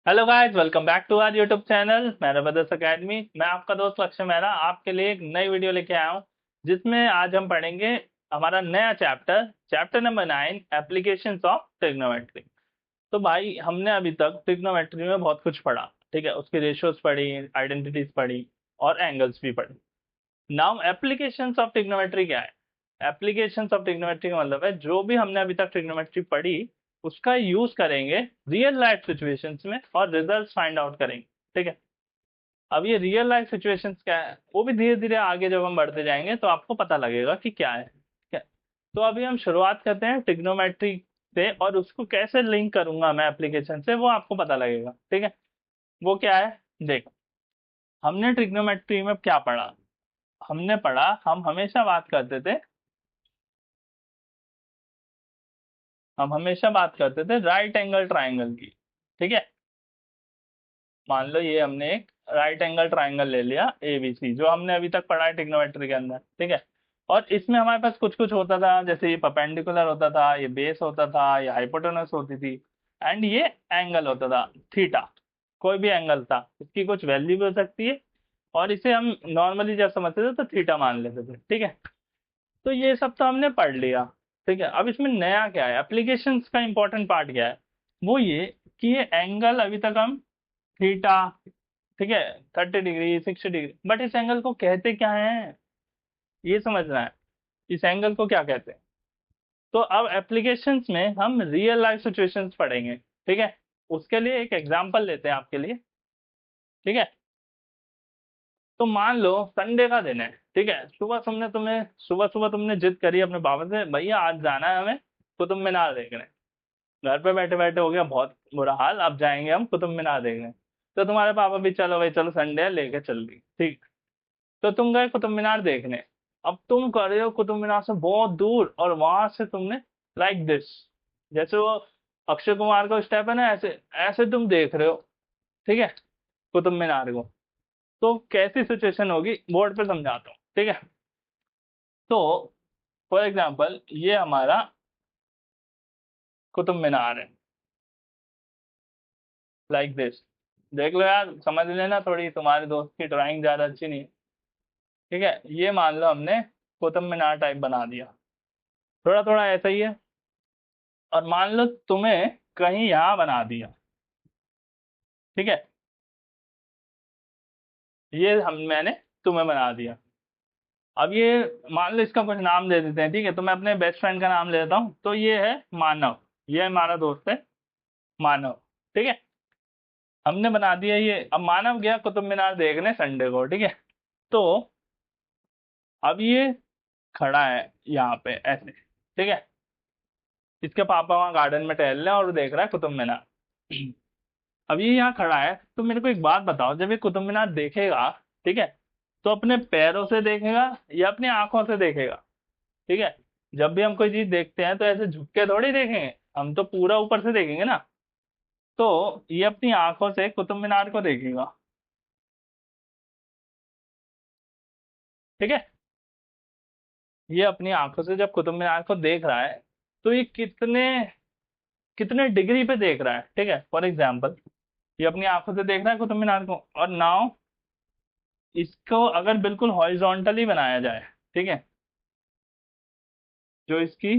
Hello guys, welcome back to our YouTube channel मेरा brothers academy. मैं आपका दोस्त लक्ष्य मेहरा आपके लिए एक नई वीडियो लेके आया हूँ, जिसमें आज हम पढ़ेंगे हमारा नया chapter, chapter number 9, applications of trigonometry. तो भाई, हमने अभी तक ट्रिग्नोमेट्री में बहुत कुछ पढ़ा, ठीक है। उसकी रेशियोज पढ़ी, आइडेंटिटीज पढ़ी और एंगल्स भी पढ़ी। नाउ एप्लीकेशंस ऑफ ट्रिग्नोमेट्री क्या है? एप्लीकेशंस ऑफ ट्रिग्नोमेट्री का मतलब है जो भी हमने अभी तक ट्रिग्नोमेट्री पढ़ी उसका यूज करेंगे रियल लाइफ सिचुएशंस में और रिजल्ट्स फाइंड आउट करेंगे, ठीक है। अब ये रियल लाइफ सिचुएशंस क्या है वो भी धीरे धीरे आगे जब हम बढ़ते जाएंगे तो आपको पता लगेगा कि क्या है, ठीक है। तो अभी हम शुरुआत करते हैं ट्रिग्नोमेट्री से और उसको कैसे लिंक करूंगा मैं एप्लीकेशन से वो आपको पता लगेगा, ठीक है। वो क्या है? देखो, हमने ट्रिग्नोमेट्री में क्या पढ़ा? हमने पढ़ा, हम हमेशा बात करते थे, राइट एंगल ट्राइंगल की, ठीक है। मान लो ये हमने एक राइट एंगल ट्राइंगल ले लिया एबीसी, जो हमने अभी तक पढ़ा है ट्रिग्नोमेट्री के अंदर, ठीक है। और इसमें हमारे पास कुछ कुछ होता था, जैसे ये परपेंडिकुलर होता था, ये बेस होता था, ये हाइपोटेनस होती थी, एंड ये एंगल होता था थीटा। कोई भी एंगल था, इसकी कुछ वैल्यू भी हो सकती है और इसे हम नॉर्मली जब समझते थे तो थीटा मान लेते थे, ठीक है। तो ये सब तो हमने पढ़ लिया, ठीक है। अब इसमें नया क्या है, एप्लीकेशंस का इंपॉर्टेंट पार्ट क्या है? वो ये कि ये एंगल अभी तक हम थीटा, ठीक है, 30 डिग्री 60 डिग्री, बट इस एंगल को कहते क्या है ये समझना है। इस एंगल को क्या कहते हैं? तो अब एप्लीकेशंस में हम रियल लाइफ सिचुएशंस पढ़ेंगे, ठीक है। उसके लिए एक एग्जांपल लेते हैं आपके लिए, ठीक है। तो मान लो संडे का दिन है, ठीक है। सुबह सुबह तुमने जिद करी अपने बाबा से, भैया आज जाना है हमें कुतुब मीनार देखने। घर पे बैठे बैठे हो गया बहुत बुरा हाल, अब जाएंगे हम कुतुब मीनार देखने। तो तुम्हारे पापा भी चलो भाई चलो, संडे है, लेके चल दी, ठीक। तो तुम गए कुतुब मीनार देखने। अब तुम कर रहे हो कुतुब मीनार से बहुत दूर और वहां से तुमने लाइक दिस, जैसे वो अक्षय कुमार का स्टेप है ना, ऐसे ऐसे तुम देख रहे हो, ठीक है, कुतुब मीनार को। तो कैसी सिचुएशन होगी बोर्ड पे समझाता हूँ, ठीक है। तो फॉर एग्जाम्पल ये हमारा कुतुब मीनार है, लाइक दिस। देख लो यार, समझ लेना, थोड़ी तुम्हारे दोस्त की ड्राइंग ज्यादा अच्छी नहीं है, ठीक है। ये मान लो हमने कुतुब मीनार टाइप बना दिया, थोड़ा थोड़ा ऐसा ही है। और मान लो तुम्हें कहीं यहाँ बना दिया, ठीक है। ये हम मैंने तुम्हें बना दिया। अब ये मान लो इसका कुछ नाम दे देते हैं, ठीक है। तो मैं अपने बेस्ट फ्रेंड का नाम ले लेता हूँ, तो ये है मानव, ये हमारा दोस्त है मानव, ठीक है। हमने बना दिया ये। अब मानव गया कुतुब मीनार देखने संडे को, ठीक है। तो अब ये खड़ा है यहाँ पे ऐसे, ठीक है। इसके पापा वहाँ गार्डन में टहल रहे हैं और वो देख रहा है कुतुब मीनार। अब ये यहाँ खड़ा है, तो मेरे को एक बात बताओ, जब ये कुतुब मीनार देखेगा, ठीक है, तो अपने पैरों से देखेगा या अपनी आंखों से देखेगा? ठीक है। जब भी हम कोई चीज देखते हैं तो ऐसे झुक के थोड़ी देखेंगे, हम तो पूरा ऊपर से देखेंगे ना। तो ये अपनी आंखों से कुतुब मीनार को देखेगा, ठीक है। ये अपनी आंखों से जब कुतुब मीनार को देख रहा है, तो ये कितने कितने डिग्री पे देख रहा है, ठीक है। फॉर एग्जाम्पल ये अपनी आंखों से देख रहा है कुतुब मीनार को, और नाउ इसको अगर बिल्कुल हॉरिजॉन्टली बनाया जाए, ठीक है, जो इसकी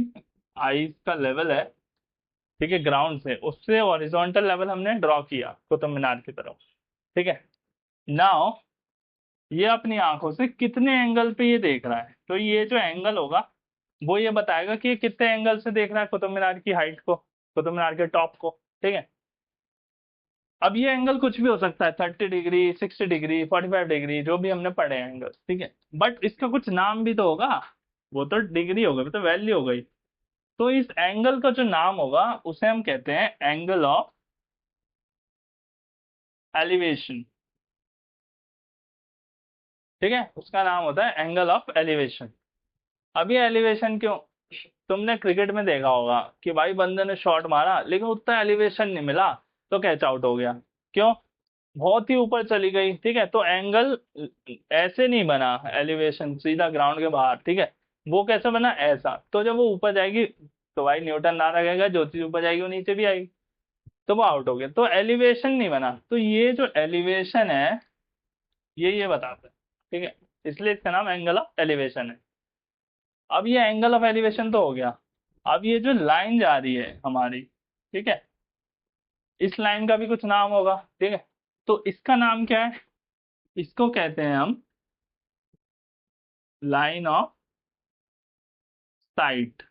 आईज का लेवल है, ठीक है, ग्राउंड से उससे हॉरिजॉन्टल लेवल हमने ड्रॉ किया कुतुब मीनार की तरफ, ठीक है। नाउ ये अपनी आंखों से कितने एंगल पे ये देख रहा है, तो ये जो एंगल होगा वो ये बताएगा कि ये कितने एंगल से देख रहा है कुतुब मीनार की हाइट को, कुतुब मीनार के टॉप को, ठीक है। अब ये एंगल कुछ भी हो सकता है, 30 डिग्री 60 डिग्री 45 डिग्री, जो भी हमने पढ़े हैं एंगल, ठीक है। बट इसका कुछ नाम भी तो होगा, वो तो डिग्री हो गई, वो तो वैल्यू हो गई। तो इस एंगल का जो नाम होगा उसे हम कहते हैं एंगल ऑफ एलिवेशन, ठीक है। उसका नाम होता है एंगल ऑफ एलिवेशन। अब ये एलिवेशन क्यों? तुमने क्रिकेट में देखा होगा कि भाई बंदे ने शॉट मारा लेकिन उतना एलिवेशन नहीं मिला, तो कैच आउट हो गया। क्यों? बहुत ही ऊपर चली गई, ठीक है। तो एंगल ऐसे नहीं बना, एलिवेशन सीधा ग्राउंड के बाहर, ठीक है। वो कैसे बना? ऐसा। तो जब वो ऊपर जाएगी तो भाई न्यूटन ना लगेगा, जो चीज ऊपर जाएगी वो नीचे भी आएगी। तो वो आउट हो गया, तो एलिवेशन नहीं बना। तो ये जो एलिवेशन है ये बताता है, ठीक है, इसलिए इसका नाम एंगल ऑफ एलिवेशन है। अब ये एंगल ऑफ एलिवेशन तो हो गया। अब ये जो लाइन जा रही है हमारी, ठीक है, इस लाइन का भी कुछ नाम होगा, ठीक है, तो इसका नाम क्या है? इसको कहते हैं हम लाइन ऑफ साइट,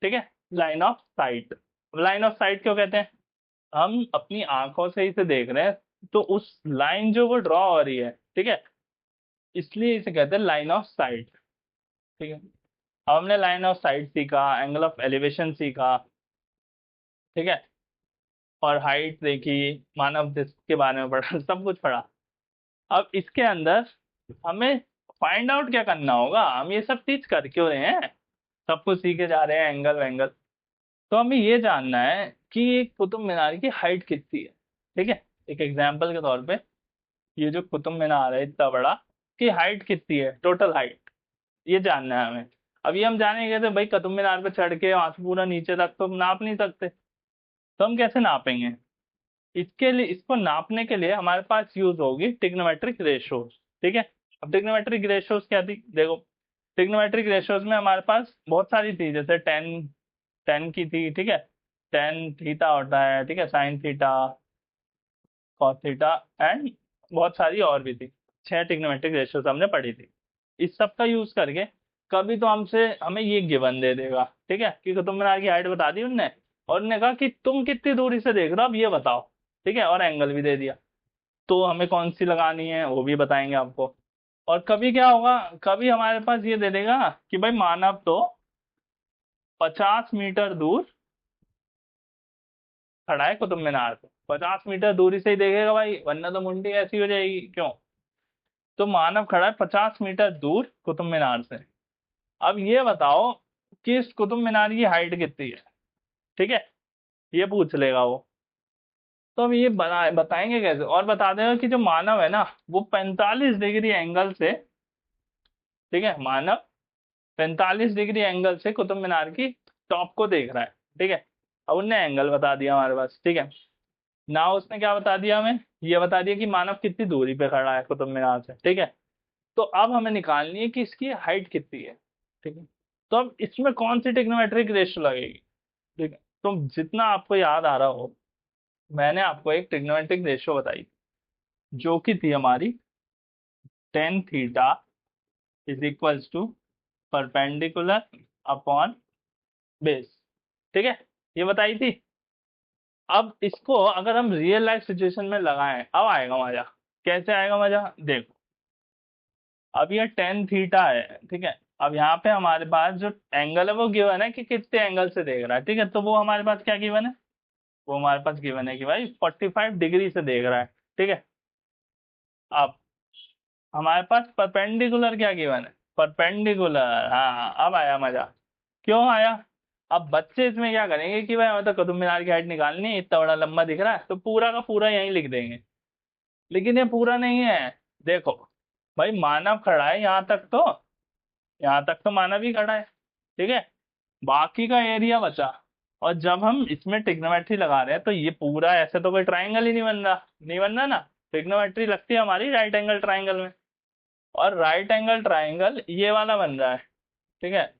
ठीक है, line of site. Line of site क्यों कहते हैं? हम अपनी आंखों से इसे देख रहे हैं, तो उस लाइन जो वो ड्रॉ हो रही है, ठीक है, इसलिए इसे कहते हैं लाइन ऑफ साइट, ठीक है। अब हमने लाइन ऑफ साइट सीखा, एंगल ऑफ एलिवेशन सीखा, ठीक है, और हाइट देखी, मानव दिश के बारे में पढ़ा, सब कुछ पढ़ा। अब इसके अंदर हमें फाइंड आउट क्या करना होगा? हम ये सब चीज कर क्यों रहे हैं? सब कुछ सीखे जा रहे हैं, एंगल वैंगल। तो हमें ये जानना है कि कुतुब मीनार की हाइट कितनी है, ठीक है। एक एग्जाम्पल के तौर पे, ये जो कुतुब मीनार है इतना बड़ा, की हाइट कितनी है, टोटल हाइट, ये जानना है हमें। अब ये हम जानेंगे तो भाई कुतुब मीनार पे चढ़ के वहां से पूरा नीचे तक तो हम नाप नहीं सकते, तो हम कैसे नापेंगे? इसके लिए, इसको नापने के लिए हमारे पास यूज होगी ट्रिग्नोमेट्रिक रेशियोज, ठीक है। अब ट्रिग्नोमेट्रिक रेशियोज क्या थी, देखो, ट्रिग्नोमेट्रिक रेशियोज में हमारे पास बहुत सारी थी, जैसे टेन, टेन की थी, ठीक है, टेन थीटा होता है, ठीक है, sine theta, cos theta, and बहुत सारी और भी थी। 6 ट्रिग्नोमेट्रिक रेशियोज हमने पढ़ी थी। इस सब का यूज करके कभी तो हमसे हमें ये गिवन दे देगा, ठीक है, कि कुतुब मीनार की हाइट बता दी उनने, और उन्होंने कहा कि तुम कितनी दूरी से देख रहे हो अब ये बताओ, ठीक है, और एंगल भी दे दिया, तो हमें कौन सी लगानी है वो भी बताएंगे आपको। और कभी क्या होगा, कभी हमारे पास ये दे देगा कि भाई मानव तो 50 मीटर दूर खड़ा है कुतुब मीनार पे, 50 मीटर दूरी से ही देखेगा भाई, वरना तो मुंडी ऐसी हो जाएगी, क्यों? तो मानव खड़ा है 50 मीटर दूर कुतुब मीनार से। अब ये बताओ कि इस कुतुब मीनार की हाइट कितनी है, ठीक है, ये पूछ लेगा वो। तो अब ये बताएंगे कैसे? और बता देगा कि जो मानव है ना, वो 45 डिग्री एंगल से, ठीक है, मानव 45 डिग्री एंगल से कुतुब मीनार की टॉप को देख रहा है, ठीक है। अब उनने एंगल बता दिया हमारे पास, ठीक है ना। उसने क्या बता दिया हमें? ये बता दिया कि मानव कितनी दूरी पे खड़ा है कुतुब मीनार से, ठीक है। तो अब हमें निकालनी है कि इसकी हाइट कितनी है, ठीक है। तो अब इसमें कौन सी ट्रिग्नोमेट्रिक रेशियो लगेगी, ठीक है। तो जितना आपको याद आ रहा हो, मैंने आपको एक ट्रिग्नोमेट्रिक रेशियो बताई, जो कि थी हमारी tan theta is equals to perpendicular upon base, ठीक है, ये बताई थी। अब इसको अगर हम रियल लाइफ सिचुएशन में लगाएं, अब आएगा मजा। कैसे आएगा मजा? देखो, अब ये टेन थीटा है, ठीक है। अब यहाँ पे हमारे पास जो एंगल है वो गिवन है कि कितने एंगल से देख रहा है, ठीक है, तो वो हमारे पास क्या गिवन है? वो हमारे पास गिवन है कि भाई 45 डिग्री से देख रहा है, ठीक है। अब हमारे पास परपेंडिकुलर क्या गिवन है? परपेंडिकुलर, हाँ, अब आया मजा। क्यों आया? अब बच्चे इसमें क्या करेंगे कि भाई हमें तो कुतुब मीनार की हाइट निकालनी है, इतना बड़ा लंबा दिख रहा है, तो पूरा का पूरा यहीं लिख देंगे। लेकिन ये पूरा नहीं है। देखो भाई, मानव खड़ा है यहाँ तक, तो यहाँ तक तो मानव ही खड़ा है, ठीक है, बाकी का एरिया बचा। और जब हम इसमें ट्रिग्नोमेट्री लगा रहे हैं, तो ये पूरा ऐसे तो कोई ट्राइंगल ही नहीं बन रहा, नहीं बन रहा ना। ट्रिग्नोमेट्री लगती है हमारी राइट एंगल ट्राइंगल में, और राइट एंगल ट्राइंगल ये वाला बन रहा है, ठीक है,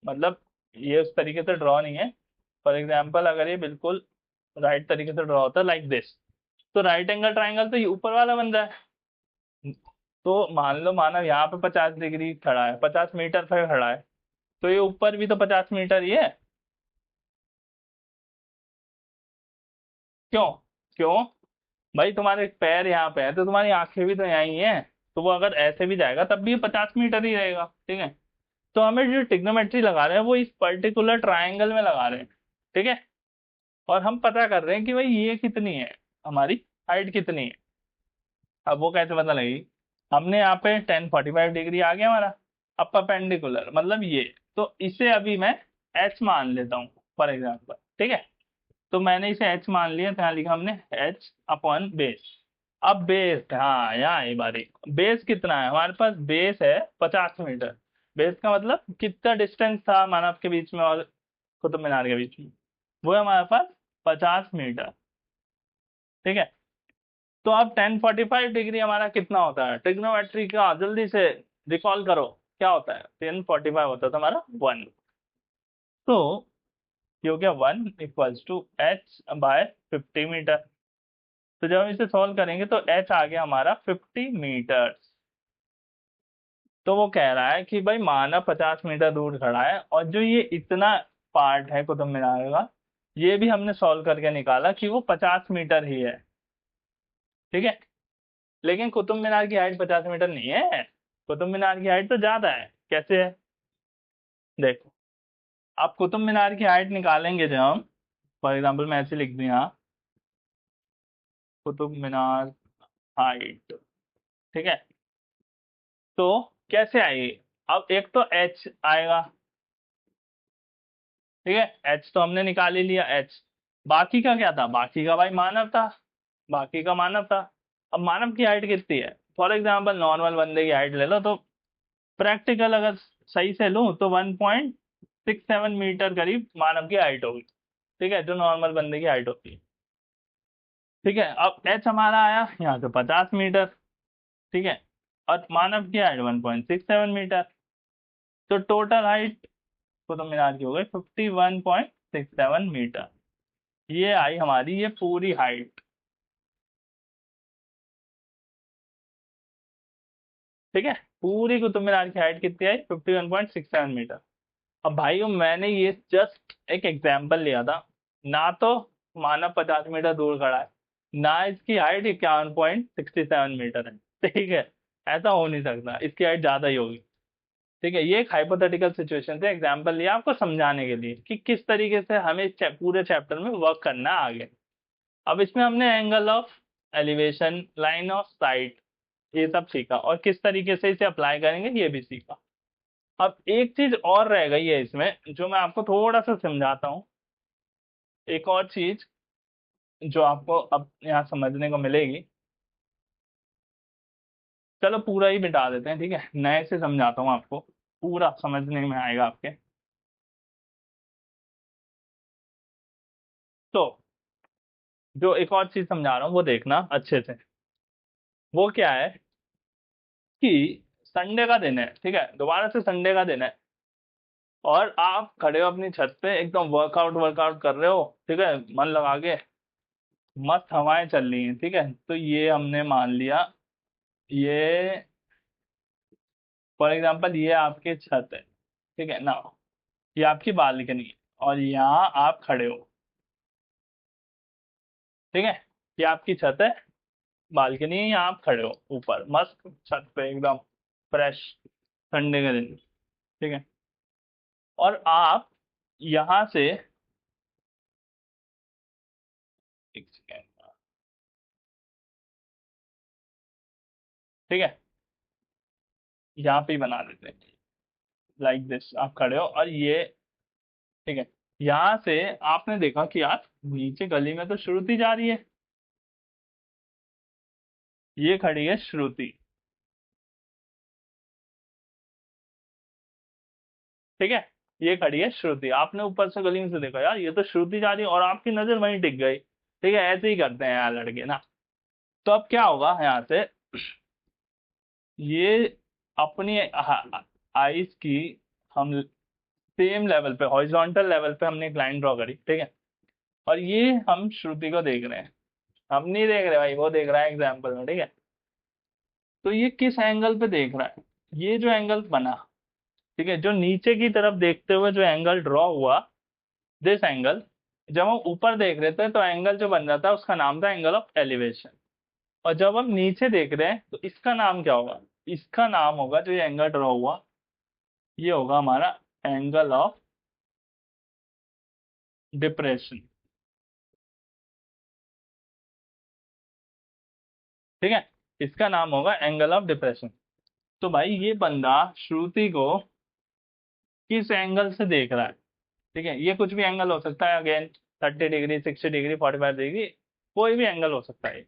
मतलब ये उस तरीके से ड्रॉ नहीं है। फॉर एग्जाम्पल, अगर ये बिल्कुल राइट तरीके से ड्रॉ होता है लाइक दिस, तो राइट एंगल ट्राइंगल तो ये ऊपर वाला बन रहा है। तो मान लो मानव यहाँ पे 50 डिग्री खड़ा है, 50 मीटर पे खड़ा है, तो ये ऊपर भी तो 50 मीटर ही है। क्यों? क्यों? भाई तुम्हारे पैर यहाँ पे है, तो तुम्हारी आंखें भी तो यहाँ ही है, तो वो अगर ऐसे भी जाएगा तब भी 50 मीटर ही रहेगा, ठीक है। तो हमें जो ट्रिग्नोमेट्री लगा रहे हैं वो इस पर्टिकुलर ट्राइंगल में लगा रहे हैं, ठीक है। और हम पता कर रहे हैं कि भाई ये कितनी है, हमारी हाइट कितनी है। अब वो कैसे पता लगेगी? हमने यहाँ पे 1045 डिग्री आ गया हमारा। अब परपेंडिकुलर मतलब ये, तो इसे अभी मैं एच मान लेता हूँ फॉर एग्जाम्पल, ठीक है। तो मैंने इसे एच मान लिया, तो यहाँ लिखा हमने एच अपॉन बेस। अब बेस, हाँ यहाँ ये बारी, बेस कितना है हमारे पास? बेस है 50 मीटर। बेस का मतलब कितना डिस्टेंस था मानव के बीच में और कुतुब मीनार के बीच में? वो है हमारे पास 50 मीटर। ठीक है, तो अब 1045 डिग्री हमारा कितना होता है ट्रिग्नोमेट्री का, जल्दी से रिकॉल करो क्या होता है। 1045 होता था हमारा 1। तो ये हो गया 1 = H/50 मीटर। तो जब हम इसे सॉल्व करेंगे तो H आ गया हमारा 50 मीटर। तो वो कह रहा है कि भाई मानव 50 मीटर दूर खड़ा है, और जो ये इतना पार्ट है कुतुब मीनार का, ये भी हमने सॉल्व करके निकाला कि वो 50 मीटर ही है। ठीक है, लेकिन कुतुब मीनार की हाइट 50 मीटर नहीं है, कुतुब मीनार की हाइट तो ज्यादा है। कैसे है, देखो। आप कुतुब मीनार की हाइट निकालेंगे जब हम, फॉर एग्जाम्पल मैं ऐसे लिख दूं यहाँ, कुतुब मीनार हाइट। ठीक है, तो कैसे आएगी। अब एक तो एच आएगा। ठीक है, एच तो हमने निकाल ही लिया एच। बाकी का क्या था, बाकी का भाई मानव था, बाकी का मानव था। अब मानव की हाइट कितनी है, फॉर एग्जाम्पल नॉर्मल बंदे की हाइट ले लो, तो प्रैक्टिकल अगर सही से लूं तो 1.67 मीटर करीब मानव की हाइट होगी। ठीक है, जो नॉर्मल बंदे की हाइट होती है। ठीक है, अब एच हमारा आया यहाँ से 50 मीटर। ठीक है, और मानव की हाइट 1.67 मीटर। तो टोटल हाइट कुतुब मीनार की हो गई 51.67 मीटर। ये आई हमारी ये पूरी हाइट। ठीक है, पूरी कुतुब मीनार की हाइट कितनी आई 51.67 मीटर। अब भाइयों मैंने ये जस्ट एक एग्जाम्पल लिया था, ना तो मानव 50 मीटर दूर खड़ा है, ना इसकी हाइट 51.67 मीटर है। ठीक है, ऐसा हो नहीं सकता, इसकी हाइट ज्यादा ही होगी। ठीक है, ये एक हाइपोथेटिकल सिचुएशन से एग्जाम्पल लिया आपको समझाने के लिए कि किस तरीके से हमें पूरे चैप्टर में वर्क करना है आगे। अब इसमें हमने angle of elevation, line of site, ये सब सीखा, और किस तरीके से इसे अप्लाई करेंगे ये भी सीखा। अब एक चीज और रह गई है इसमें, जो मैं आपको थोड़ा सा समझाता हूँ। एक और चीज जो आपको अब यहाँ समझने को मिलेगी, चलो पूरा ही मिटा देते हैं। ठीक है, नए से समझाता हूँ आपको, पूरा समझने में आएगा आपके। तो जो एक और चीज समझा रहा हूँ वो देखना अच्छे से। वो क्या है कि संडे का दिन है। ठीक है, दोबारा से संडे का दिन है, और आप खड़े हो अपनी छत पे, एकदम वर्कआउट वर्कआउट कर रहे हो। ठीक है, मन लगा के, मस्त हवाएं चल रही हैं। ठीक है, तो ये हमने मान लिया, ये फॉर एग्जांपल ये आपकी छत है। ठीक है ना, ये आपकी बालकनी है, और यहाँ आप खड़े हो। ठीक है, ये आपकी छत है, बालकनी है, यहाँ आप खड़े हो ऊपर मस्त छत पे एकदम फ्रेश, ठंडे के दिन। ठीक है, और आप यहाँ से, एक सेकेंड, ठीक है, यहाँ पे ही बना देते हैं लाइक दिस। आप खड़े हो और ये, ठीक है, यहाँ से आपने देखा कि यार नीचे गली में तो श्रुति जा रही है, ये खड़ी है श्रुति। ठीक है, ये खड़ी है श्रुति, आपने ऊपर से गली में से देखा यार ये तो श्रुति जा रही है, और आपकी नजर वहीं टिक गई। ठीक है, ऐसे ही करते हैं यार लड़के ना। तो अब क्या होगा यहाँ से, ये अपनी आइस की, हम सेम लेवल पे, हॉरिजॉन्टल लेवल पे हमने एक लाइन ड्रॉ करी। ठीक है, और ये हम श्रुति को देख रहे हैं, हम नहीं देख रहे भाई, वो देख रहा है एग्जाम्पल में। ठीक है, तो ये किस एंगल पे देख रहा है, ये जो एंगल बना, ठीक है, जो नीचे की तरफ देखते हुए जो एंगल ड्रॉ हुआ, दिस एंगल, जब हम ऊपर देख रहे थे तो एंगल जो बन रहा था उसका नाम था एंगल ऑफ एलिवेशन। और जब हम नीचे देख रहे हैं तो इसका नाम क्या होगा, इसका नाम होगा, जो ये एंगल ड्रॉ हुआ ये होगा हमारा एंगल ऑफ डिप्रेशन। ठीक है, इसका नाम होगा एंगल ऑफ डिप्रेशन। तो भाई ये बंदा श्रुति को किस एंगल से देख रहा है। ठीक है, ये कुछ भी एंगल हो सकता है, अगेन 30 डिग्री, 60 डिग्री, 45 डिग्री, कोई भी एंगल हो सकता है।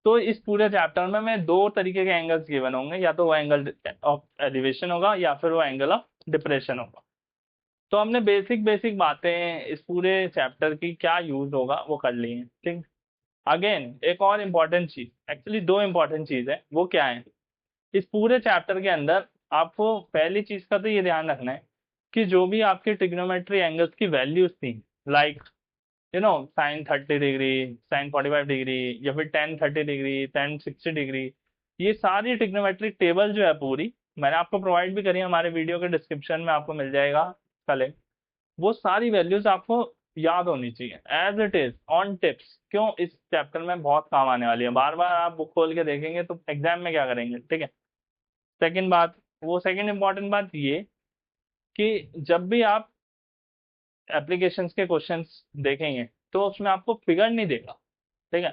तो इस पूरे चैप्टर में मैं दो तरीके के एंगल्स गिवन होंगे, या तो वो एंगल ऑफ एलिवेशन होगा या फिर वो एंगल ऑफ डिप्रेशन होगा। तो हमने बेसिक बेसिक बातें इस पूरे चैप्टर की क्या यूज होगा वो कर ली है, ठीक। अगेन एक और इम्पोर्टेंट चीज, एक्चुअली दो इम्पोर्टेंट चीज है, वो क्या है, इस पूरे चैप्टर के अंदर आपको पहली चीज का तो ये ध्यान रखना है कि जो भी आपके ट्रिग्नोमेट्री एंगल्स की वैल्यूज थी, like sine 30 degree, sine 45 degree, या फिर टेन 30 डिग्री, टेन 60 डिग्री, ये सारी ट्रिग्नोमेट्रिक टेबल जो है पूरी मैंने आपको प्रोवाइड भी करी है, हमारे वीडियो के डिस्क्रिप्शन में आपको मिल जाएगा कल। वो सारी वैल्यूज आपको याद होनी चाहिए as it is on tips, क्यों, इस चैप्टर में बहुत काम आने वाली है। बार बार आप बुक खोल के देखेंगे तो एग्जाम में क्या करेंगे, ठीक है। सेकंड बात, वो सेकंड इंपॉर्टेंट बात ये कि जब भी आप एप्लीकेशंस के क्वेश्चंस देखेंगे तो उसमें आपको फिगर नहीं देगा, ठीक है।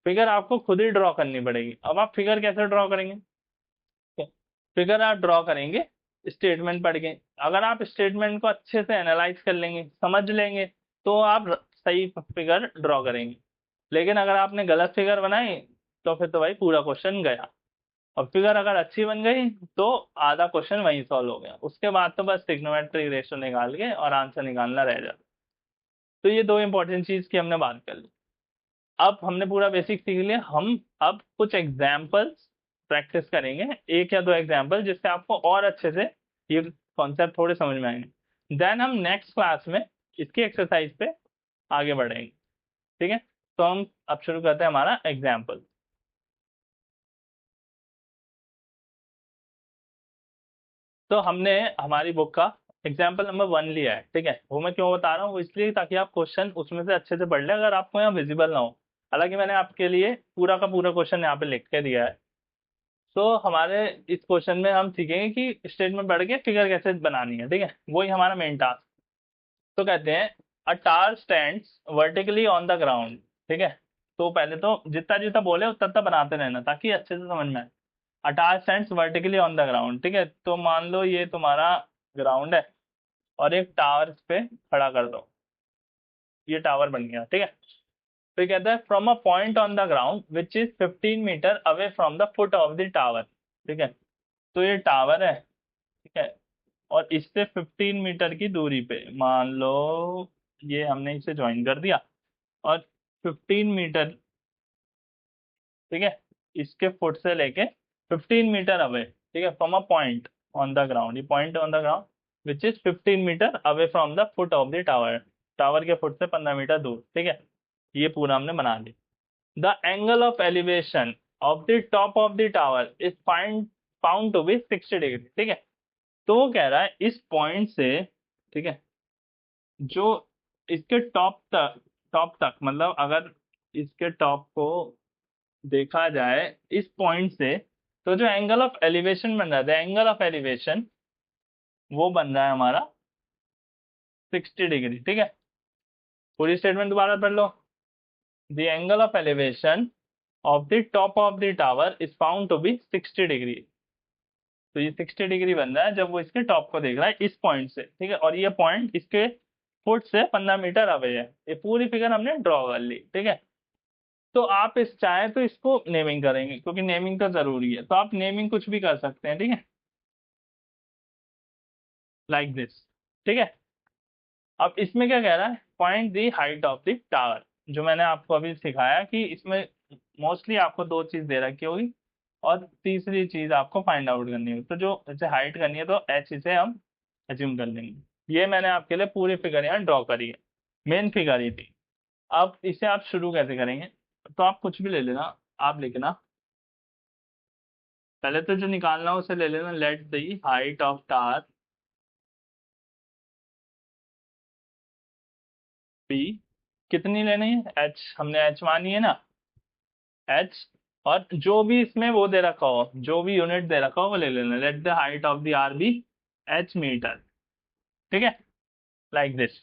फिगर आपको खुद ही ड्रॉ करनी पड़ेगी। अब आप फिगर कैसे ड्रॉ करेंगे, फिगर आप ड्रॉ करेंगे स्टेटमेंट पढ़ के। अगर आप स्टेटमेंट को अच्छे से एनालाइज कर लेंगे, समझ लेंगे, तो आप सही फिगर ड्रॉ करेंगे। लेकिन अगर आपने गलत फिगर बनाई तो फिर तो भाई पूरा क्वेश्चन गया। और फिगर अगर अच्छी बन गई तो आधा क्वेश्चन वहीं सॉल्व हो गया, उसके बाद तो बस ट्रिग्नोमेट्रिक रेशो निकाल के और आंसर निकालना रह जाता। तो ये दो इंपॉर्टेंट चीज की हमने बात कर ली। अब हमने पूरा बेसिक सीख लिया, हम अब कुछ एग्जाम्पल्स प्रैक्टिस करेंगे, एक या दो एग्जाम्पल, जिससे आपको और अच्छे से ये कॉन्सेप्ट थोड़े समझ में आएंगे। देन हम नेक्स्ट क्लास में इसकी एक्सरसाइज पे आगे बढ़ेंगे, ठीक है। तो हम अब शुरू करते हैं हमारा एग्जाम्पल। तो हमने हमारी बुक का एग्जाम्पल नंबर 1 लिया है, ठीक है। वो मैं क्यों बता रहा हूँ, वो इसलिए ताकि आप क्वेश्चन उसमें से अच्छे से पढ़ लें, अगर आपको यहाँ विजिबल ना हो। हालांकि मैंने आपके लिए पूरा का पूरा क्वेश्चन यहाँ पे लिख के दिया है। तो हमारे इस क्वेश्चन में हम सीखेंगे कि स्टेटमेंट पढ़ के फिगर कैसे बनानी है, ठीक है। वही हमारा मेन टास्क। तो कहते हैं अ tower stands vertically on the ground, ठीक है। तो पहले तो जितना जितना बोले उतना उतना बनाते रहना ताकि अच्छे से समझ में आए। अ tower stands vertically on the ground, ठीक है। तो मान लो ये तुम्हारा ग्राउंड है और एक टावर इस पे खड़ा कर दो, ये टावर बन गया, ठीक है। तो ये कहता है from a point on the ground which is 15 metre away from the foot of the tower, ठीक है। तो ये टावर है, ठीक है, और इससे 15 मीटर की दूरी पे मान लो ये हमने इसे ज्वाइन कर दिया, और 15 मीटर, ठीक है, इसके फुट से लेके 15 मीटर अवे, ठीक है, from a point on the ground, ये point on the ground which is 15 metre away from the foot of the tower, tower के फुट से 15 मीटर दूर, ठीक है। ये पूरा हमने बना लिया। The angle of elevation of the top of the tower is found to be 60 degree, ठीक है। तो वो कह रहा है इस पॉइंट से, ठीक है, जो इसके टॉप तक मतलब अगर इसके टॉप को देखा जाए इस पॉइंट से, तो जो एंगल ऑफ एलिवेशन बन रहा है, एंगल ऑफ एलिवेशन वो बन रहा है हमारा 60 डिग्री, ठीक है। पूरी स्टेटमेंट दोबारा पढ़ लो। The angle of elevation of the top of the tower is found to be 60 degree. तो ये 60 डिग्री बन रहा है जब वो इसके टॉप को देख रहा है इस पॉइंट से, ठीक है। और ये पॉइंट इसके फुट से 15 मीटर अवे है। ये पूरी फिगर हमने ड्रॉ कर ली, ठीक है। तो आप इस चाहे तो इसको नेमिंग करेंगे क्योंकि नेमिंग तो जरूरी है, तो आप नेमिंग कुछ भी कर सकते हैं, ठीक है, लाइक दिस, ठीक है। अब इसमें क्या कह रहा है, find the height of the tower, जो मैंने आपको अभी सिखाया कि इसमें मोस्टली आपको दो चीज दे रखी होगी और तीसरी चीज आपको फाइंड आउट करनी होगी। तो जो इसे हाइट करनी है तो एच इसे हम एज्यूम कर लेंगे। ये मैंने आपके लिए पूरी फिगर यहाँ ड्रॉ करी है, मेन फिगर ही थी। अब इसे आप शुरू कैसे करेंगे, तो आप कुछ भी ले लेना, आप लिखना पहले तो जो निकालना है उसे ले लेना, let the height of tower be, कितनी लेनी है, एच, हमने एच मानी है ना, एच। और जो भी इसमें वो दे रखा हो, जो भी यूनिट दे रखा हो वो ले लेना, let the height of the R be H metre, ठीक है, लाइक दिस।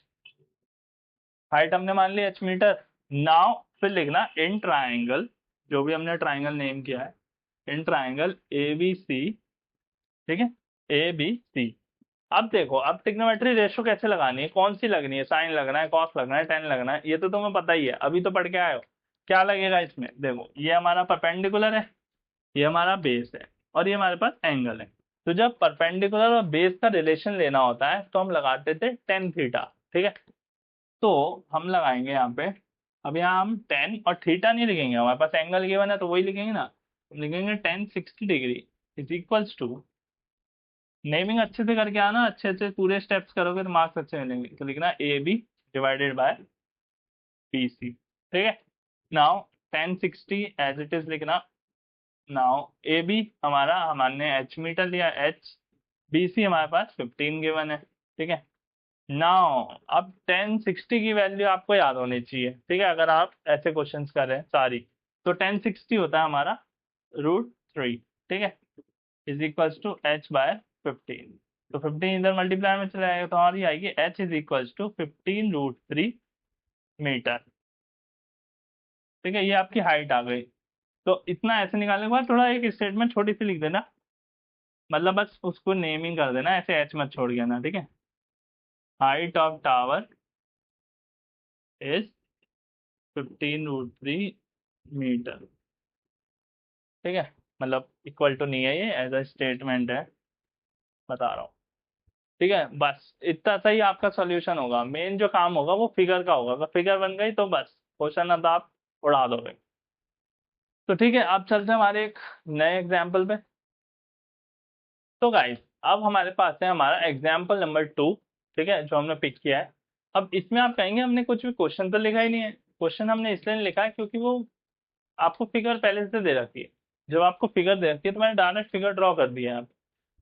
हाइट हमने मान ली एच मीटर। नाउ फिर लिखना इन ट्राइंगल, जो भी हमने ट्राइंगल नेम किया है, in triangle A B C, ठीक है, ए बी सी। अब देखो, अब ट्रिग्नोमेट्री रेशो कैसे लगानी है, कौन सी लगनी है, साइन लगना है, कॉस लगना है, टेन लगना है, ये तो तुम्हें पता ही है, अभी तो पढ़ के आए हो। क्या लगेगा इसमें, देखो ये हमारा परपेंडिकुलर है, ये हमारा बेस है, और ये हमारे पास एंगल है। तो जब परपेंडिकुलर और बेस का रिलेशन लेना होता है तो हम लगाते थे टेन थीटा, ठीक है। तो हम लगाएंगे यहाँ पे, अब यहाँ हम टेन और थीटा नहीं लिखेंगे, हमारे पास एंगल गिवन है तो वही लिखेंगे ना। हम लिखेंगे tan 60 degree is equals to, naming अच्छे से करके आना, अच्छे अच्छे पूरे स्टेप्स करोगे तो मार्क्स अच्छे मिलेंगे। तो लिखना A B divided by B C, ठीक है। नाउ 1060 एज इट इज लिखना। नाउ ए बी हमारा, हमने एच मीटर लिया, एच, बी सी हमारे पास 15 गिवन है, ठीक है। नाउ अब 1060 की वैल्यू आपको याद होनी चाहिए, ठीक है, अगर आप ऐसे क्वेश्चंस कर रहे हैं सारी। तो 1060 होता है हमारा √3, ठीक है, is equals to H by 15। तो 15 इधर मल्टीप्लाई में चला जाएगा तो हमारी आएगी H is equals to 15√3 metre, ठीक है। ये आपकी हाइट आ गई। तो इतना ऐसे निकालने के बाद थोड़ा एक स्टेटमेंट छोटी सी लिख देना, मतलब बस उसको नेमिंग कर देना, ऐसे एच मत छोड़ देना, ठीक है। Height of tower is 15√3 metre, ठीक है। मतलब इक्वल टू नहीं है, ये एज अ स्टेटमेंट है, बता रहा हूँ, ठीक है। बस इतना सा ही आपका सॉल्यूशन होगा। मेन जो काम होगा वो फिगर का होगा, अगर फिगर बन गई तो बस क्वेश्चन अब आप उड़ा दोगे। तो ठीक है, अब चलते हैं हमारे एक नए एग्जाम्पल पे। तो गाइस अब हमारे पास है हमारा एग्जाम्पल नंबर 2, ठीक है, जो हमने पिक किया है। अब इसमें आप कहेंगे हमने कुछ भी क्वेश्चन तो लिखा ही नहीं है। क्वेश्चन हमने इसलिए नहीं लिखा है क्योंकि वो आपको फिगर पहले से दे रखी है। जब आपको फिगर दे रखी है तो मैंने डायरेक्ट फिगर ड्रॉ कर दिया है।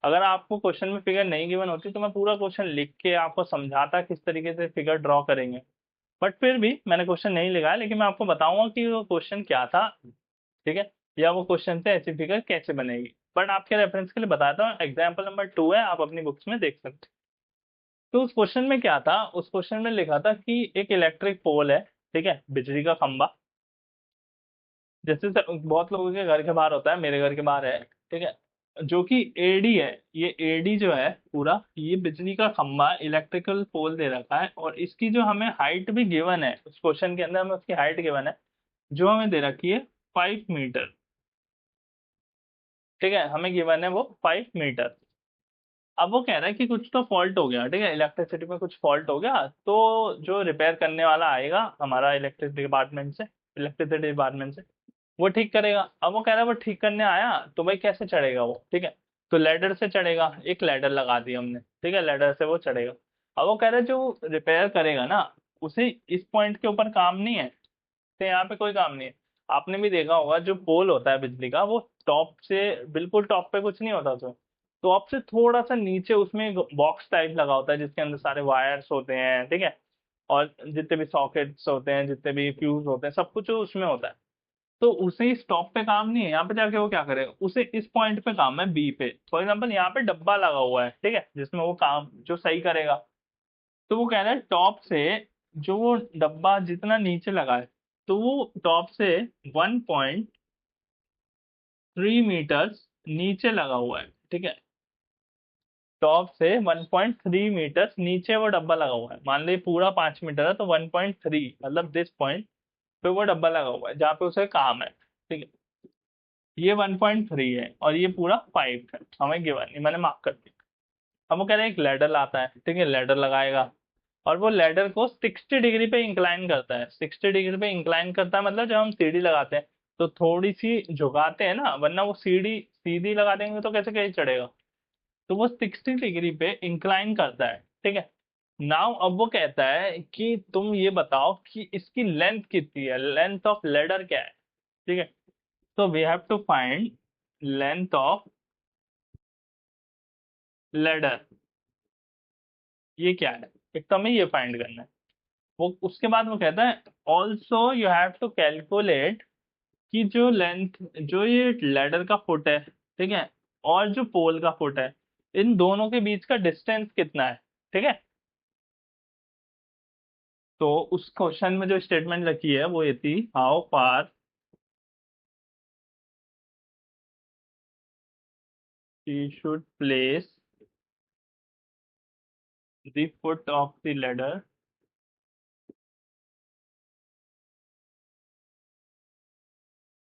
अगर आपको क्वेश्चन में फिगर नहीं गिवन होती तो मैं पूरा क्वेश्चन लिख के आपको समझाता किस तरीके से फिगर ड्रॉ करेंगे। बट फिर भी मैंने क्वेश्चन नहीं लिखा है, लेकिन मैं आपको बताऊंगा कि वो क्वेश्चन क्या था, ठीक है, या वो क्वेश्चन से ऐसी फिगर कैसे बनेगी। बट आपके रेफरेंस के लिए बताता हूँ, एग्जाम्पल नंबर 2 है, आप अपनी बुक्स में देख सकते हैं। तो उस क्वेश्चन में क्या था, उस क्वेश्चन में लिखा था कि एक इलेक्ट्रिक पोल है, ठीक है, बिजली का खंभा, जैसे बहुत लोगों के घर के बाहर होता है, मेरे घर के बाहर है, ठीक है, जो कि एडी है। ये एडी जो है पूरा, ये बिजली का खंभा इलेक्ट्रिकल पोल दे रखा है, और इसकी जो हमें हाइट भी गिवन है उस क्वेश्चन के अंदर, हमें उसकी हाइट गिवन है जो हमें दे रखी है 5 मीटर, ठीक है, हमें गिवन है वो 5 मीटर। अब वो कह रहा है कि कुछ तो फॉल्ट हो गया, ठीक है, इलेक्ट्रिसिटी में कुछ फॉल्ट हो गया, तो जो रिपेयर करने वाला आएगा हमारा इलेक्ट्रिसिटी डिपार्टमेंट से, वो ठीक करेगा। अब वो कह रहा है वो ठीक करने आया तो भाई कैसे चढ़ेगा वो, ठीक है। तो लैडर से चढ़ेगा, एक लैडर लगा दी हमने, ठीक है, लैडर से वो चढ़ेगा। अब वो कह रहा है जो रिपेयर करेगा ना, उसे इस पॉइंट के ऊपर काम नहीं है, तो यहाँ पे कोई काम नहीं है। आपने भी देखा होगा जो पोल होता है बिजली का, वो टॉप से बिल्कुल टॉप पे कुछ नहीं होता, तो टॉप से थोड़ा सा नीचे उसमें बॉक्स टाइप लगा होता है जिसके अंदर सारे वायर्स होते हैं, ठीक है, और जितने भी सॉकेट्स होते हैं, जितने भी फ्यूज होते हैं, सब कुछ उसमें होता है। तो उसे इस टॉप पे काम नहीं है, यहाँ पे जाके वो क्या करेगा, उसे इस पॉइंट पे काम है बी पे। फॉर एग्जाम्पल यहाँ पे डब्बा लगा हुआ है, ठीक है, जिसमें वो काम जो सही करेगा। तो वो कह रहा है टॉप से जो वो डब्बा जितना नीचे लगा है, तो वो टॉप से 1.3 मीटर्स नीचे लगा हुआ है, ठीक है। टॉप से 1.3 मीटर्स नीचे वो डब्बा लगा हुआ है। मान लीजिए पूरा 5 मीटर है तो 1.3 मतलब दिस पॉइंट पे वो डब्बा लगा हुआ है जहाँ पे उसे काम है, ठीक है। ये 1.3 है और ये पूरा 5 है, हमें गिवन नहीं, मैंने मार्क कर दिया। अब वो कह रहे हैं एक लैडर लाता है, ठीक है, लैडर लगाएगा, और वो लैडर को 60 डिग्री पे इंक्लाइन करता है। 60 डिग्री पे इंक्लाइन करता है मतलब जब हम सीढ़ी लगाते हैं तो थोड़ी सी झुकाते हैं ना, वरना वो सीढ़ी सीधी लगा देंगे तो कैसे कैसे चढ़ेगा। तो वो 60 डिग्री पे इंक्लाइन करता है, ठीक है। नाउ अब वो कहता है कि तुम ये बताओ कि इसकी लेंथ कितनी है, लेंथ ऑफ लेडर क्या है, ठीक है। तो we have to find length of ladder, ये क्या है, एक तो हमें ये फाइंड करना है। वो उसके बाद वो कहता है also you have to calculate कि जो लेंथ, जो ये लेडर का फुट है, ठीक है, और जो पोल का फुट है, इन दोनों के बीच का डिस्टेंस कितना है, ठीक है। तो उस क्वेश्चन में जो स्टेटमेंट रखी है वो ये थी, how far she should place the foot of the ladder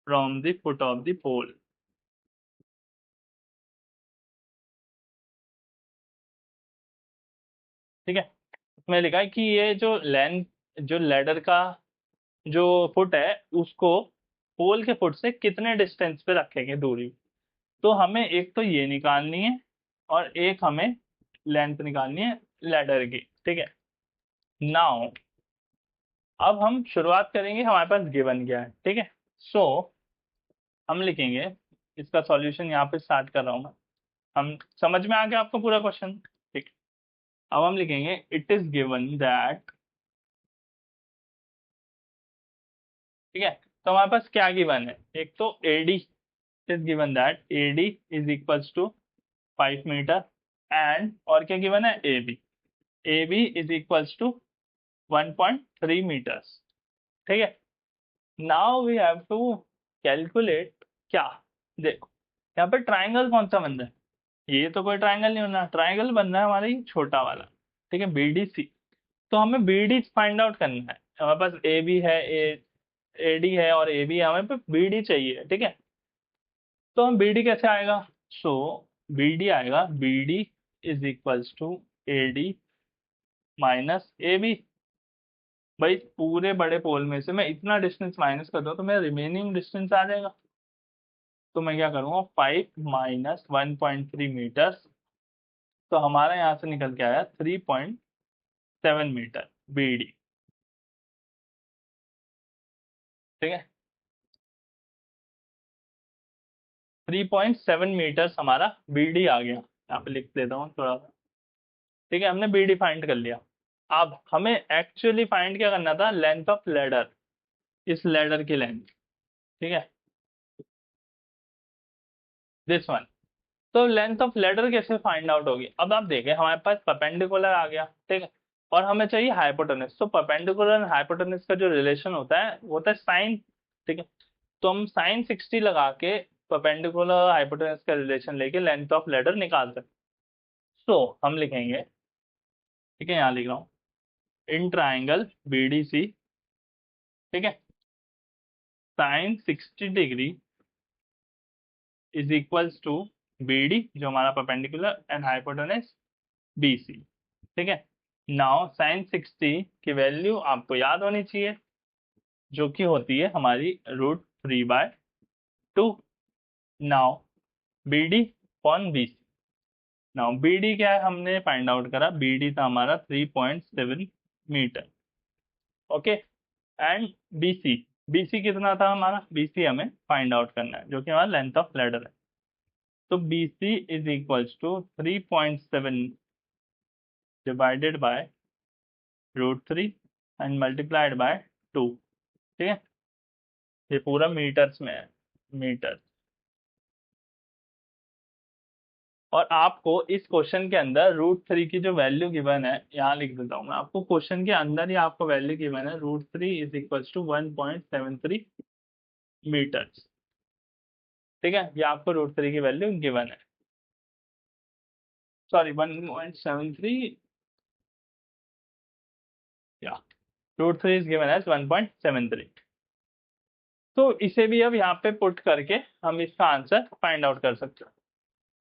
from the foot of the pole. ठीक है। इसमें लिखा है कि ये जो लेंथ, जो लैडर का जो फुट है उसको पोल के फुट से कितने डिस्टेंस पे रखेंगे दूरी। तो हमें एक तो ये निकालनी है और एक हमें लेंथ निकालनी है लैडर की। ठीक है। नाउ अब हम शुरुआत करेंगे, हमारे पास गिवन क्या है। ठीक है। सो हम लिखेंगे, इसका सॉल्यूशन यहाँ पे स्टार्ट कर रहा हूँ मैं। हम समझ में आ गया आपको पूरा क्वेश्चन। ठीक। अब हम लिखेंगे इट इज गिवन दैट। ठीक है। तो हमारे पास क्या गिवन है, एक तो AD is given that AD is equals to 5 metre and और क्या गिवन है, A B is equals to 1.3 metres. ठीक है। Now we have to calculate क्या। देखो यहाँ पे ट्राइंगल कौन सा बन रहा है, ये तो कोई ट्राइंगल नहीं होना, ट्राइंगल बनना है हमारा ये छोटा वाला। ठीक है, बीडीसी। तो हमें बीडी फाइंड आउट करना है। हमारे पास ए बी है, ए डी है और ए बी है, हमें पे बीडी चाहिए। ठीक है। तो हम बीडी कैसे आएगा, सो बीडी आएगा, BD is equals to A D minus A B. भाई पूरे बड़े पोल में से मैं इतना डिस्टेंस माइनस कर दूं तो मेरा रिमेनिंग डिस्टेंस आ जाएगा। तो मैं क्या करूँगा, 5 - 1.3 मीटर। तो हमारा यहाँ से निकल के आया 3.7 मीटर बीडी। ठीक है। 3.7 मीटर्स हमारा बीडी आ गया। यहाँ पे लिख देता हूँ थोड़ा सा। ठीक है, हमने बीडी फाइंड कर लिया। अब हमें एक्चुअली फाइंड क्या करना था, लेंथ ऑफ लेडर, इस लेडर की लेंथ। ठीक है, दिस वन। तो लेंथ ऑफ लेडर कैसे फाइंड आउट होगी, अब आप देखें हमारे पास परपेंडिकुलर आ गया। ठीक है। और हमें चाहिए हाइपोटेनस। तो परपेंडिकुलर एंड हाइपोटेनस का जो रिलेशन होता है वो होता है साइन। ठीक है। तो हम sin 60 लगा के परपेंडिकुलर हाइपोटेनस का रिलेशन लेके लेंथ ऑफ लेडर निकाल सकते। सो हम लिखेंगे, ठीक है, यहाँ लिख रहा हूँ, इन ट्राइंगल बीडीसी। ठीक है, sin 60 degree is equals to BD जो हमारा परपेंडिकुलर एंड हाइपोटेनस बीसी। ठीक है। नाउ sin 60 की वैल्यू आपको याद होनी चाहिए, जो कि होती है हमारी √3/2। Now BD upon BC. Now BD क्या है, हमने फाइंड आउट करा, बीडी था हमारा 3.7 metre. Okay. And BC, BC कितना था हमारा, बीसी हमें फाइंड आउट करना है जो कि हमारा लेंथ ऑफ लेडर है। तो BC is equals to 3.7 divided by √3 and multiplied by 2। ठीक है, ये पूरा मीटर्स में है, मीटर। और आपको इस क्वेश्चन के अंदर √3 की जो वैल्यू गिवन है, यहाँ लिख देता हूँ मैं आपको, क्वेश्चन के अंदर ही आपको वैल्यू गिवन है, √3 इज इक्वल्स टू 1.73 मीटर्स। ठीक है, ये आपको √3 की वैल्यू गिवन है, सॉरी 1.73, या √3 इज गिवन एज 1.73। तो इसे भी अब यहाँ पे पुट करके हम इसका आंसर फाइंड आउट कर सकते हैं।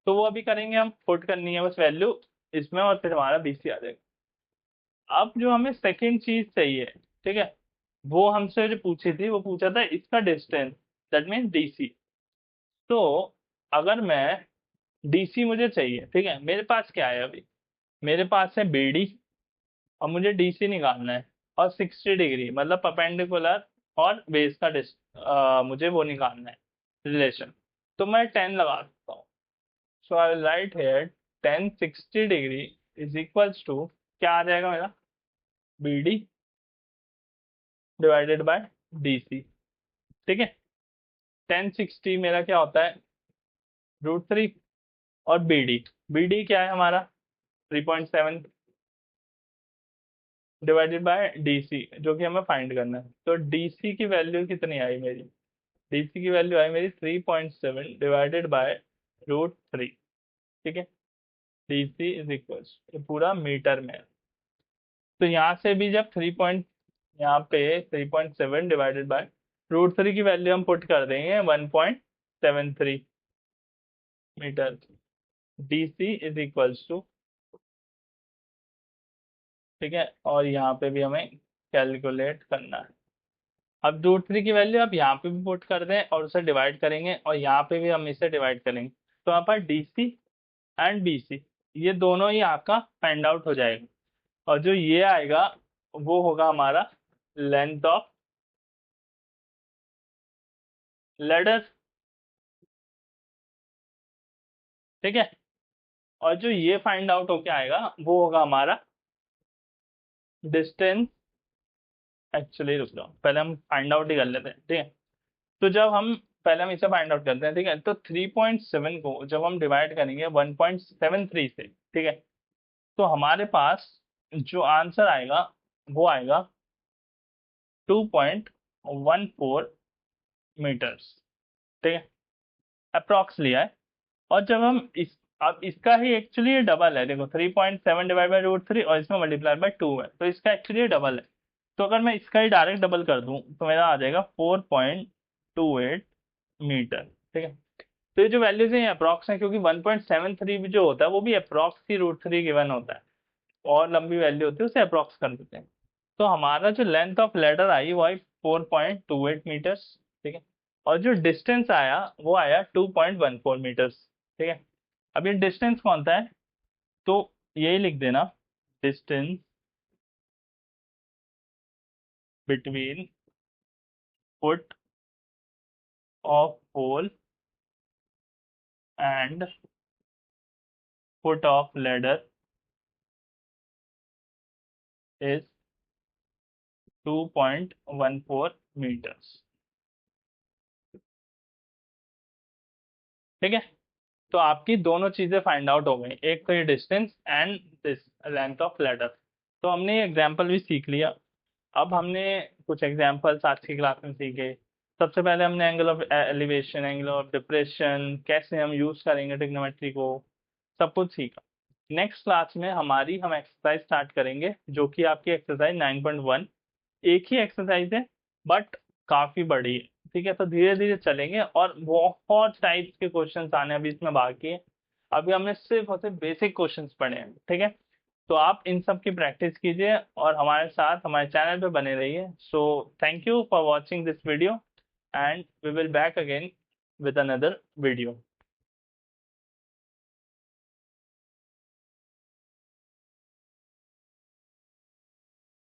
तो वो अभी करेंगे, हम पुट करनी है बस वैल्यू इसमें और फिर हमारा बीसी आ जाएगा। अब जो हमें सेकंड चीज चाहिए, ठीक है, वो हमसे जो पूछी थी, वो पूछा था इसका डिस्टेंस, दैट मीन डीसी। तो अगर मैं डीसी मुझे चाहिए, ठीक है, मेरे पास क्या है अभी, मेरे पास है बीडी और मुझे डीसी निकालना है, और 60 डिग्री मतलब परपेंडिकुलर और बेस का मुझे वो निकालना है रिलेशन। तो मैं 10 लगा सकता हूँ। So I will write here 10 60 degree is equals to, क्या आ जाएगा मेरा, बीडी डिवाइडेड बाय डीसी। ठीक है। 1060 मेरा क्या होता है, √3, और बीडी, बीडी क्या है हमारा 3.7 डिवाइडेड बाय डीसी जो कि हमें फाइंड करना है। तो डीसी की वैल्यू कितनी आई मेरी, डीसी की वैल्यू आई मेरी 3.7 डिवाइडेड बाय √3। ठीक है, डीसी इज इक्वल, ये पूरा मीटर में है। तो यहाँ से भी जब यहाँ पे 3.7 डिवाइडेड बाय √3 की वैल्यू हम पुट कर देंगे 1.73 metre. DC is equals to ठीक है, और यहाँ पे भी हमें कैलकुलेट करना है। अब √3 की वैल्यू आप यहाँ पे भी पुट कर दें और उसे डिवाइड करेंगे, और यहाँ पे भी हम इसे डिवाइड करेंगे, तो यहाँ पर DC एंड BC ये दोनों ही आपका फाइंड आउट हो जाएगा, और जो ये आएगा वो होगा हमारा लेंथ ऑफ लेडर। ठीक है, और जो ये फाइंड आउट होके आएगा वो होगा हमारा डिस्टेंस। एक्चुअली रुक जाओ, पहले हम फाइंड आउट ही कर लेते हैं। ठीक है, तो जब हम पहले हम इसे फाइंड आउट करते हैं, ठीक है, तो 3.7 को जब हम डिवाइड करेंगे 1.73 से, ठीक है, तो हमारे पास जो आंसर आएगा वो आएगा 2.14 मीटर्स। ठीक है, अप्रॉक्स लिया है। और जब हम इस अब इसका ही एक्चुअली ये डबल है, देखो 3.7 डिवाइड बाई √3 और इसमें मल्टीप्लाई बाय 2 है, तो इसका एक्चुअली ये डबल है। तो अगर मैं इसका ही डायरेक्ट डबल कर दूं तो मेरा आ जाएगा 4.28 मीटर। ठीक है, तो ये जो वैल्यूज हैं अप्रॉक्स है, क्योंकि 1.73 भी जो होता है वो भी अप्रॉक्स ही √3 गिवन होता है, और लंबी वैल्यू होती है उसे अप्रॉक्स कर देते हैं। तो हमारा जो लेंथ ऑफ लेडर आई वो आई 4.28 मीटर्स। ठीक है, और जो डिस्टेंस आया वो आया 2.14 मीटर्स। ठीक है, अब ये डिस्टेंस कौन सा है, तो यही लिख देना, distance between foot of pole and foot of ladder is 2.14 metres. ठीक है, तो आपकी दोनों चीजें फाइंड आउट हो गई, एक तो ये distance and this length of ladder. तो हमने ये एग्जाम्पल भी सीख लिया। अब हमने कुछ एग्जाम्पल्स आज की क्लास में सीखे। सबसे पहले हमने angle of elevation, angle of depression, कैसे हम यूज करेंगे ट्रिग्नोमेट्री को, सब कुछ सीखा। नेक्स्ट क्लास में हम एक्सरसाइज स्टार्ट करेंगे, जो कि आपकी एक्सरसाइज 9.1। एक ही एक्सरसाइज है बट काफी बड़ी है। ठीक है, तो धीरे धीरे चलेंगे, और बहुत टाइप्स के क्वेश्चंस आने अभी इसमें बाकी है। अभी हमने सिर्फ और सिर्फ बेसिक क्वेश्चंस पढ़े हैं। ठीक है, तो आप इन सब की प्रैक्टिस कीजिए और हमारे साथ हमारे चैनल पे बने रहिए। So thank you for watching this video, and we will back again with another video.